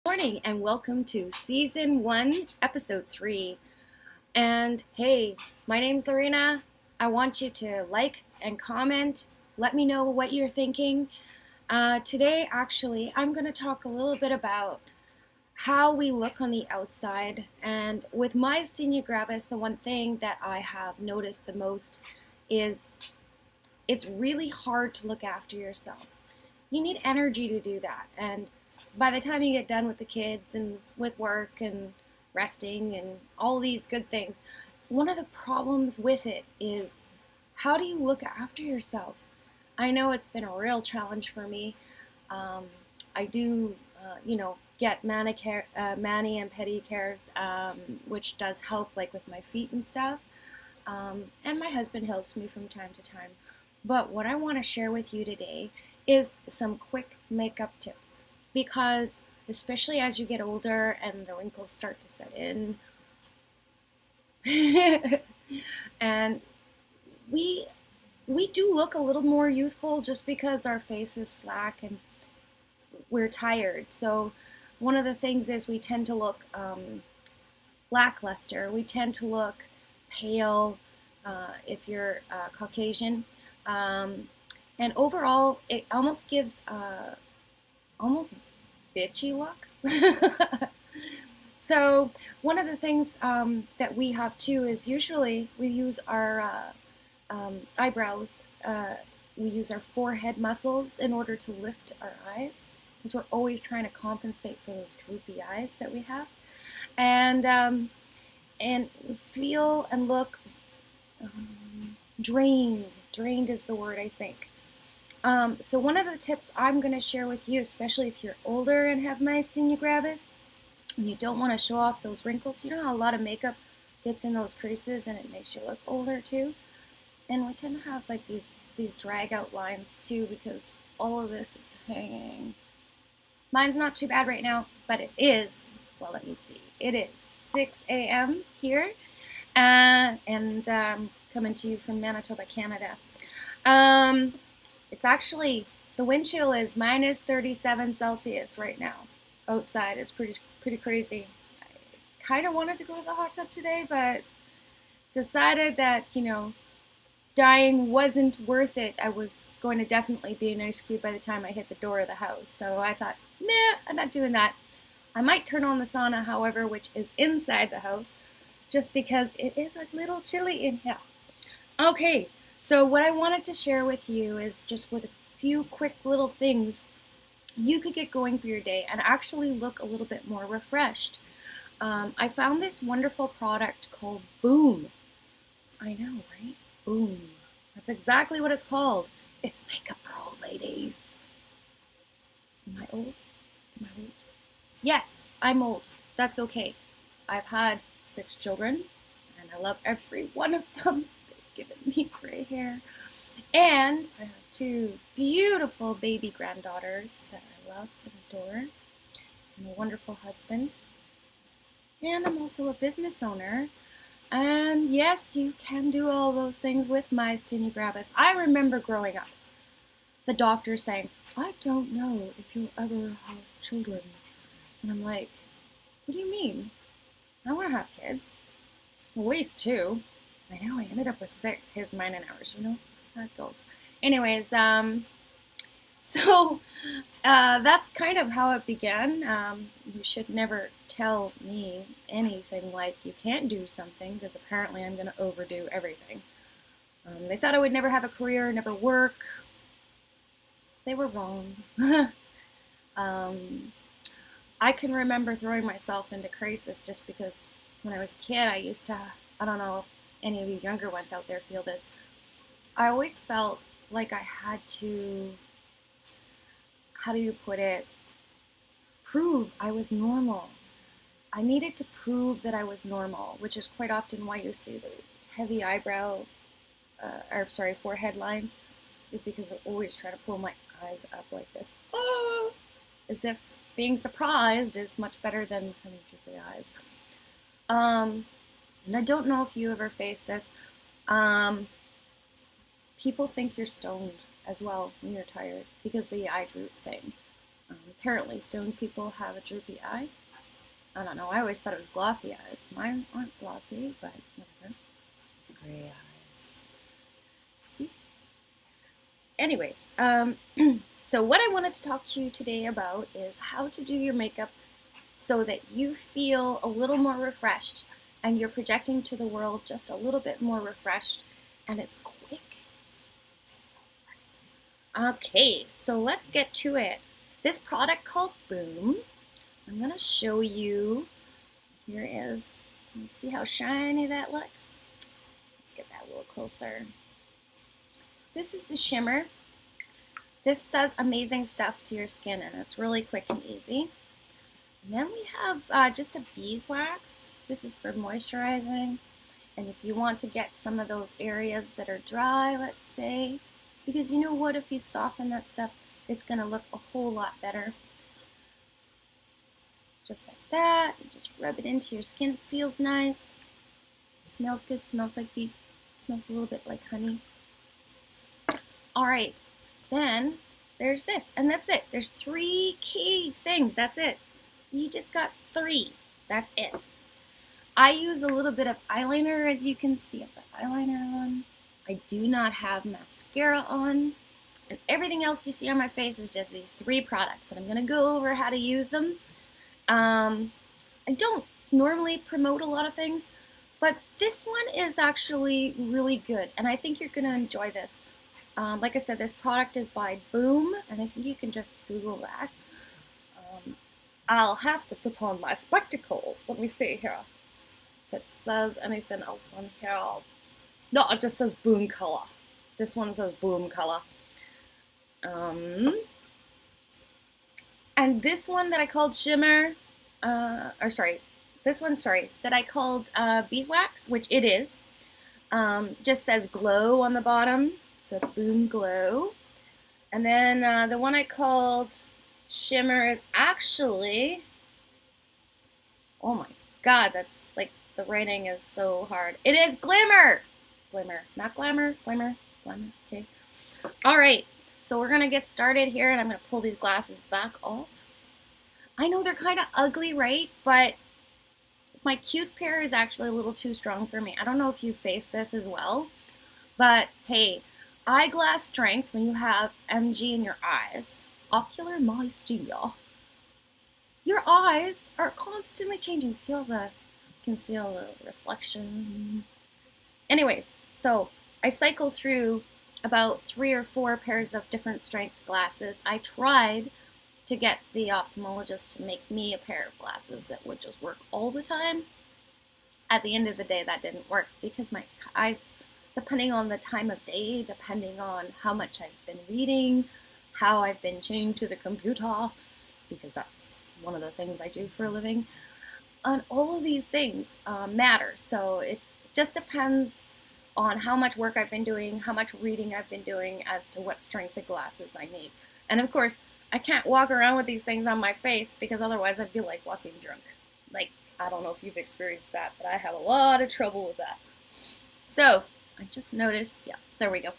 Morning and welcome to season 1 episode 3. And hey, my name's Lorena. I want you to like and comment, let me know what you're thinking. Today actually I'm going to talk a little bit about how we look on the outside. And with Myasthenia Gravis, the one thing that I have noticed the most is it's really hard to look after yourself. You need energy to do that, and by the time you get done with the kids and with work and resting and all these good things, one of the problems with it is, how do you look after yourself? I know it's been a real challenge for me. I do, get mani and pedicures, which does help, like with my feet and stuff. And my husband helps me from time to time. But what I want to share with you today is some quick makeup tips, because especially as you get older and the wrinkles start to set in, and we do look a little more youthful just because our face is slack and we're tired. So one of the things is we tend to look lackluster. We tend to look pale if you're Caucasian. And overall, it almost gives almost bitchy look. So one of the things that we have too is usually we use our eyebrows. We use our forehead muscles in order to lift our eyes, because we're always trying to compensate for those droopy eyes that we have, and feel and look drained. Drained is the word, I think. So one of the tips I'm going to share with you, especially if you're older and have myasthenia gravis, and you don't want to show off those wrinkles. You know how a lot of makeup gets in those creases and it makes you look older too? And we tend to have like these drag out lines too, because all of this is hanging. Mine's not too bad right now, but it is, well, let me see. It is 6 a.m. here, and coming to you from Manitoba, Canada. It's actually, the wind chill is minus 37 Celsius right now outside. It's pretty crazy. I kind of wanted to go to the hot tub today, but decided that, dying wasn't worth it. I was going to definitely be an ice cube by the time I hit the door of the house. So I thought, nah, I'm not doing that. I might turn on the sauna, however, which is inside the house, just because it is a little chilly in here. Okay, so what I wanted to share with you is just with a few quick little things you could get going for your day and actually look a little bit more refreshed. I found this wonderful product called Boom. I know, right? Boom. That's exactly what it's called. It's makeup for old ladies. Am I old? Am I old? Yes, I'm old. That's okay. I've had 6 children, and I love every one of them. They've given me gray hair. And I have 2 beautiful baby granddaughters that I love and adore, and a wonderful husband. And I'm also a business owner. And yes, you can do all those things with myasthenia gravis. I remember growing up, the doctor saying, I don't know if you'll ever have children. And I'm like, what do you mean? I want to have kids. At least 2. I know, I ended up with 6, his, mine, and ours, how it goes. Anyways, so that's kind of how it began. You should never tell me anything like you can't do something, because apparently I'm going to overdo everything. They thought I would never have a career, never work. They were wrong. I can remember throwing myself into crisis just because when I was a kid, I used to, I don't know if any of you younger ones out there feel this, I always felt like I had to, how do you put it, prove I was normal. I needed to prove that I was normal, which is quite often why you see the heavy forehead lines, is because I'm always trying to pull my eyes up like this. Oh, as if being surprised is much better than having droopy eyes. And I don't know if you ever face this. People think you're stoned as well when you're tired because of the eye droop thing. apparently stoned people have a droopy eye. I don't know. I always thought it was glossy eyes. Mine aren't glossy, but whatever. Gray eyes. See? Anyways, so what I wanted to talk to you today about is how to do your makeup so that you feel a little more refreshed and you're projecting to the world just a little bit more refreshed and it's quick. Okay, so let's get to it. This product called Boom, I'm going to show you. Here is, can you see how shiny that looks? Let's get that a little closer. This is the shimmer. This does amazing stuff to your skin and it's really quick and easy. And then we have just a beeswax. This is for moisturizing. And if you want to get some of those areas that are dry, let's say, because you know what, if you soften that stuff, it's going to look a whole lot better. Just like that. You just rub it into your skin. It feels nice. It smells good. It smells like bee. It smells a little bit like honey. All right. Then there's this. And that's it. There's 3 key things. That's it. You just got 3. That's it. I use a little bit of eyeliner, as you can see. I've got eyeliner on. I do not have mascara on. And everything else you see on my face is just these 3 products. And I'm going to go over how to use them. I don't normally promote a lot of things, but this one is actually really good. And I think you're going to enjoy this. Like I said, this product is by Boom. And I think you can just Google that. I'll have to put on my spectacles. Let me see here. If it says anything else on here. No, it just says Boom Color. This one says Boom Color. And this one that I called Shimmer, that I called Beeswax, which it is, just says Glow on the bottom. So it's Boom Glow. And then the one I called Shimmer is actually, oh my God, that's like, the writing is so hard. It is Glimmer. Glimmer, not Glamour, Glimmer, Glimmer, okay. All right, so we're gonna get started here and I'm gonna pull these glasses back off. I know they're kind of ugly, right? But my cute pair is actually a little too strong for me. I don't know if you face this as well, but hey, eyeglass strength when you have MG in your eyes, ocular myasthenia, your eyes are constantly changing. See all the, you can see all the reflection. Anyways, so I cycle through about 3 or 4 pairs of different strength glasses. I tried to get the ophthalmologist to make me a pair of glasses that would just work all the time. At the end of the day, that didn't work because my eyes, depending on the time of day, depending on how much I've been reading, how I've been chained to the computer, because that's one of the things I do for a living, and all of these things matter. So it just depends on how much work I've been doing, how much reading I've been doing as to what strength of glasses I need. And of course, I can't walk around with these things on my face because otherwise I'd be like walking drunk. Like, I don't know if you've experienced that, but I have a lot of trouble with that. So, I just noticed, yeah, there we go.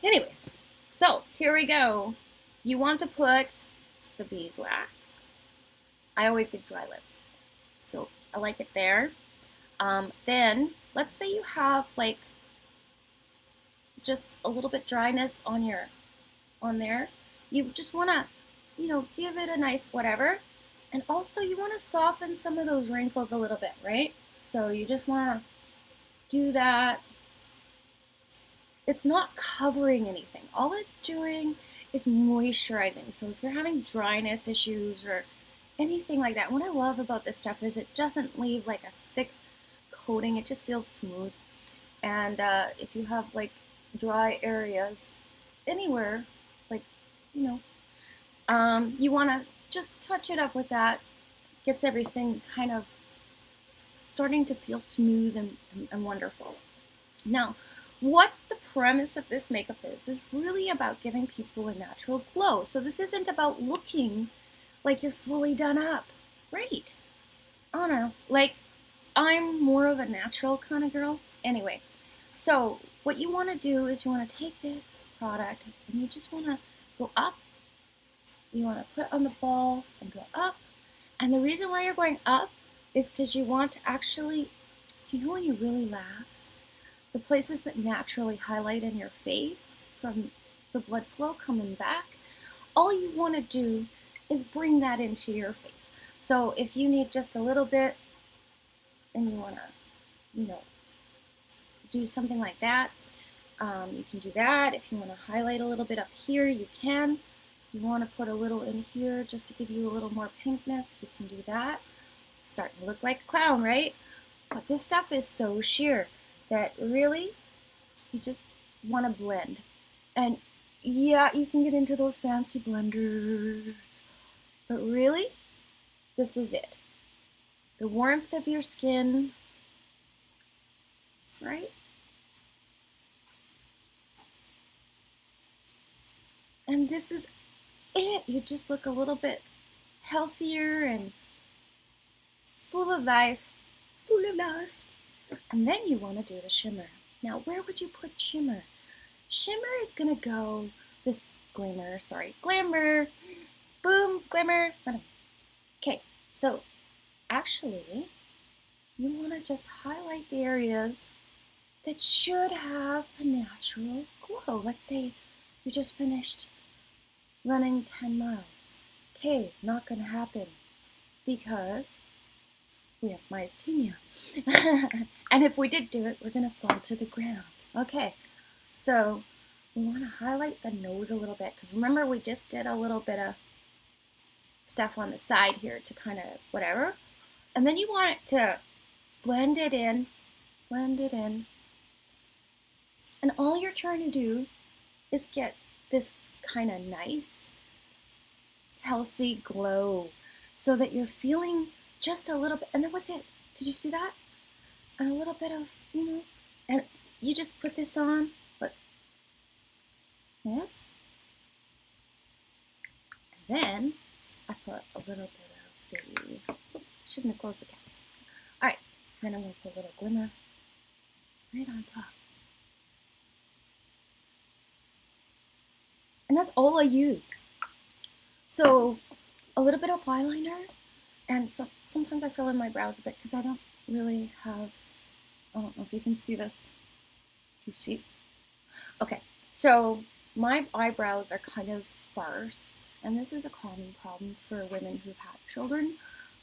Anyways, so here we go. You want to put the beeswax. I always get dry lips, so I like it there. Then, let's say you have like just a little bit dryness on there. You just want to, give it a nice whatever. And also you want to soften some of those wrinkles a little bit, right? So you just want to do that. It's not covering anything. All it's doing is moisturizing. So if you're having dryness issues or anything like that, what I love about this stuff is it doesn't leave like a thick coating. It just feels smooth. And if you have like dry areas anywhere, like, you want to just touch it up with that. Gets everything kind of starting to feel smooth and wonderful. Now, what the premise of this makeup is really about giving people a natural glow. So this isn't about looking like you're fully done up, right? I don't know, like I'm more of a natural kind of girl. Anyway, so what you want to do is you want to take this product and you just want to go up you want to put on the ball and go up. And the reason why you're going up is because you want to actually, you know when you really laugh, the places that naturally highlight in your face from the blood flow coming back, all you want to do is bring that into your face. So if you need just a little bit and you want to, do something like that, you can do that. If you want to highlight a little bit up here, you can. You want to put a little in here just to give you a little more pinkness, you can do that. Starting to look like a clown, right? But this stuff is so sheer that really you just want to blend. And yeah, you can get into those fancy blenders, but really, this is it. The warmth of your skin, right? And this is it. You just look a little bit healthier and full of life, full of life. And then you want to do the shimmer. Now, where would you put shimmer? Shimmer is gonna go this glimmer, boom, glimmer. Okay, so actually, you want to just highlight the areas that should have a natural glow. Let's say you just finished running 10 miles. Okay, not gonna happen because we have myasthenia. And if we did do it, we're gonna fall to the ground. Okay, so we want to highlight the nose a little bit because remember we just did a little bit of stuff on the side here to kind of whatever. And then you want it to blend it in. And all you're trying to do is get this kind of nice, healthy glow so that you're feeling just a little bit. And that was it. Did you see that? And a little bit of, and you just put this on. Look. Yes. And then I put a little bit of the, oops, shouldn't have closed the caps. All right. Then I'm going to put a little glimmer right on top. And that's all I use. So a little bit of eyeliner, and sometimes I fill in my brows a bit because I don't really have, I don't know if you can see this. Too sweet. Okay, so my eyebrows are kind of sparse, and this is a common problem for women who've had children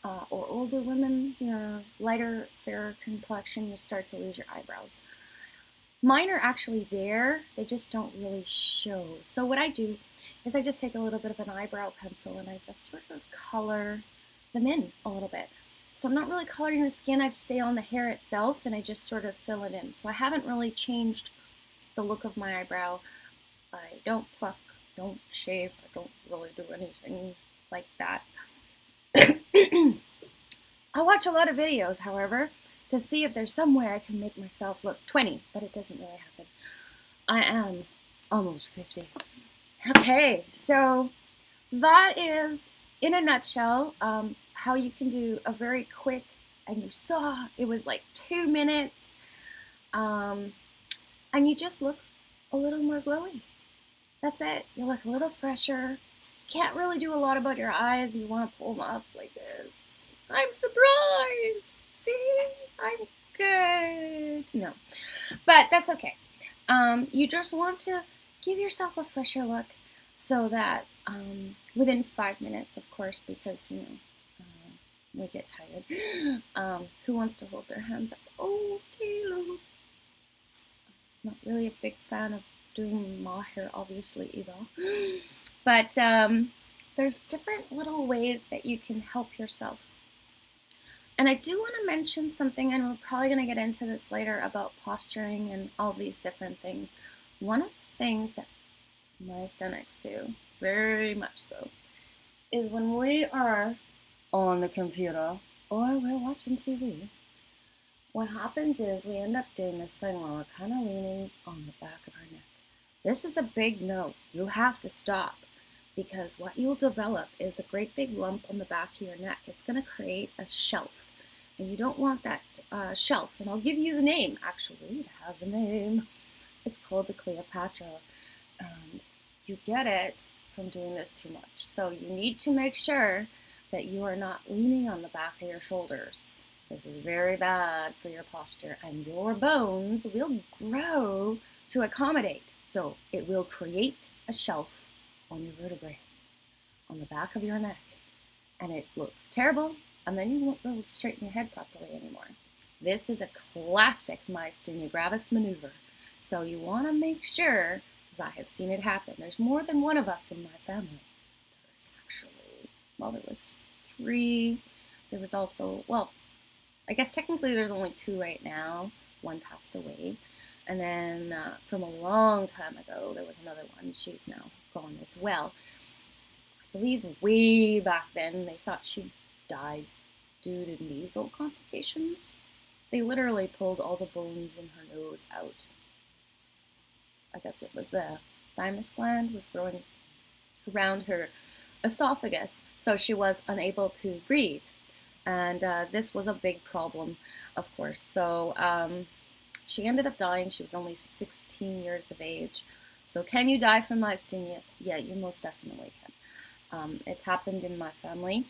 or older women. You're lighter, fairer complexion, you start to lose your eyebrows. Mine are actually there, they just don't really show. So what I do is I just take a little bit of an eyebrow pencil and I just sort of color them in a little bit. So I'm not really coloring the skin, I stay on the hair itself and I just sort of fill it in. So I haven't really changed the look of my eyebrow. I don't pluck, don't shave, I don't really do anything like that. I watch a lot of videos, however, to see if there's some way I can make myself look 20, but it doesn't really happen. I am almost 50. Okay, so that is, in a nutshell, how you can do a very quick, and you saw it was like 2 minutes, and you just look a little more glowy. That's it. You look a little fresher. You can't really do a lot about your eyes. You want to pull them up like this. I'm surprised. See? I'm good. No, but that's okay. You just want to give yourself a fresher look so that within 5 minutes, of course, because, we get tired. Who wants to hold their hands up? Oh, Taylor. Not really a big fan of doing my hair, obviously, either. But there's different little ways that you can help yourself. And I do want to mention something, and we're probably going to get into this later, about posturing and all these different things. One of the things that myasthenics do, very much so, is when we are on the computer or we're watching TV, what happens is we end up doing this thing where we're kind of leaning on the back of our neck. This is a big no. You have to stop, because what you'll develop is a great big lump on the back of your neck. It's going to create a shelf, and you don't want that shelf. And I'll give you the name. Actually, it has a name. It's called the Cleopatra, and you get it from doing this too much. So you need to make sure that you are not leaning on the back of your shoulders. This is very bad for your posture, and your bones will grow to accommodate. So it will create a shelf on your vertebrae, on the back of your neck, and it looks terrible, and then you won't be able to straighten your head properly anymore. This is a classic myasthenia gravis maneuver. So you want to make sure, because I have seen it happen. There's more than one of us in my family. There's actually, well, there was 3. There was also, well, I guess technically there's only 2 right now. One passed away. And then from a long time ago, there was another one. She's now gone as well. I believe way back then, they thought she died due to nasal complications. They literally pulled all the bones in her nose out. I guess it was the thymus gland was growing around her esophagus, so she was unable to breathe. And this was a big problem, of course. So she ended up dying. She was only 16 years of age. So can you die from myasthenia? Yeah, you most definitely can. It's happened in my family.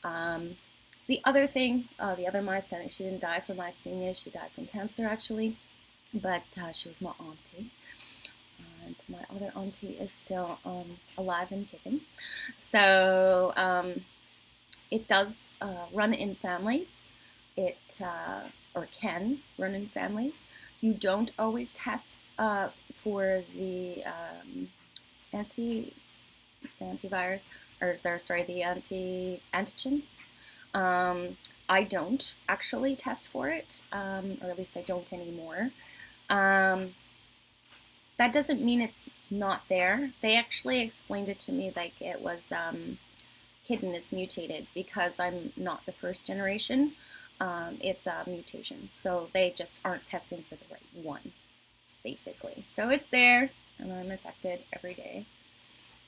The other thing, the other myasthenia, she didn't die from myasthenia. She died from cancer, actually. But she was my auntie. And my other auntie is still alive and kicking. So it does run in families. It or can run in families. You don't always test for the antivirus, or the anti-antigen. I don't actually test for it, or at least I don't anymore. That doesn't mean it's not there. They actually explained it to me like it was hidden, it's mutated, because I'm not the first generation. It's a mutation. So they just aren't testing for the right one, basically. So it's there, and I'm affected every day.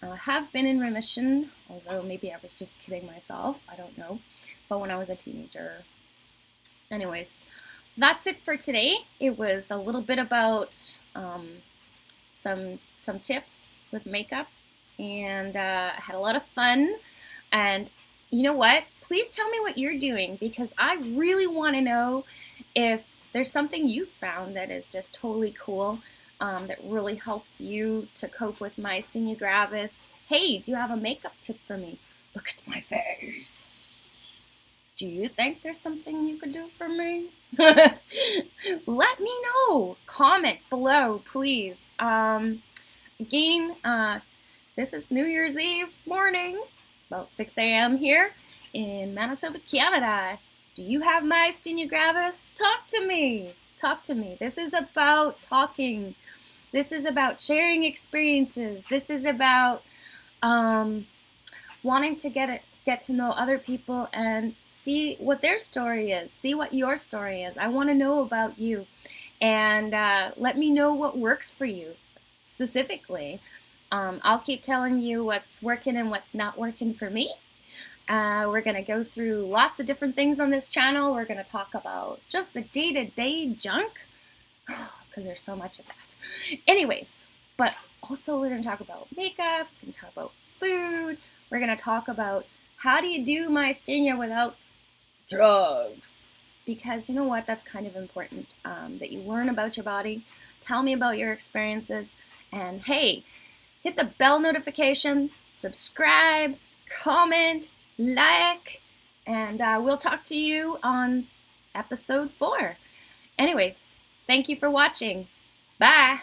Have been in remission, although maybe I was just kidding myself. I don't know. But when I was a teenager. Anyways, that's it for today. It was a little bit about some tips with makeup, and I had a lot of fun. And you know what? Please tell me what you're doing, because I really want to know if there's something you found that is just totally cool, that really helps you to cope with myasthenia gravis. Hey, do you have a makeup tip for me? Look at my face. Do you think there's something you could do for me? Let me know. Comment below, please. Again, this is New Year's Eve morning, about 6 a.m. here in Manitoba, Canada. Do you have myasthenia gravis? Talk to me. Talk to me. This is about talking. This is about sharing experiences. This is about wanting to get to know other people and see what their story is. See what your story is. I want to know about you. And let me know what works for you specifically. I'll keep telling you what's working and what's not working for me. We're going to go through lots of different things on this channel. We're going to talk about just the day-to-day junk, because there's so much of that. Anyways, but also we're going to talk about makeup, we're going to talk about food, we're going to talk about how do you do myasthenia without drugs. Because you know what, that's kind of important, that you learn about your body, tell me about your experiences, and hey, hit the bell notification, subscribe, comment, like, and we'll talk to you on episode 4. Anyways, thank you for watching. Bye.